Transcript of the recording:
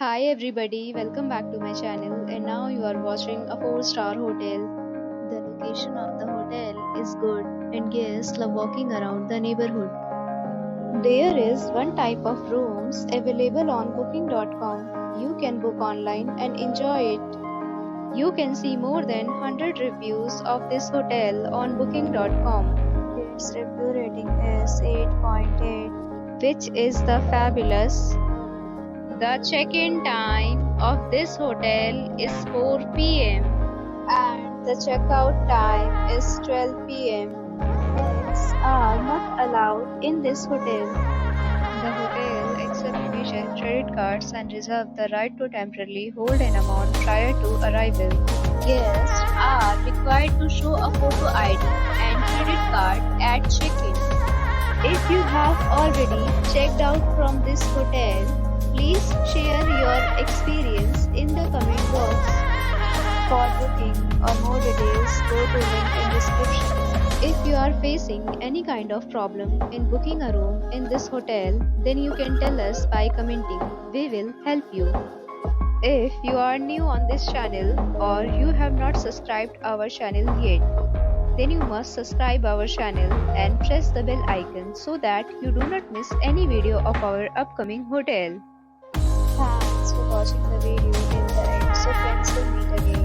Hi everybody, welcome back to my channel and now you are watching a 4-star hotel. The location of the hotel is good and guests love walking around the neighborhood. There is one type of rooms available on booking.com. You can book online and enjoy it. You can see more than 100 reviews of this hotel on booking.com. Its review rating is 8.8, which is the fabulous. The check-in time of this hotel is 4 p.m. and the checkout time is 12 p.m. Pets are not allowed in this hotel. The hotel accepts major credit cards and reserves the right to temporarily hold an amount prior to arrival. Guests are required to show a photo ID and credit card at check-in. If you have already checked out from this hotel, please share your experience in the comment box. For booking or more details, go to link in description. If you are facing any kind of problem in booking a room in this hotel, then you can tell us by commenting. We will help you. If you are new on this channel or you have not subscribed our channel yet, then you must subscribe our channel and press the bell icon so that you do not miss any video of our upcoming hotel. Thanks for watching the video till the end. So friends, will meet again.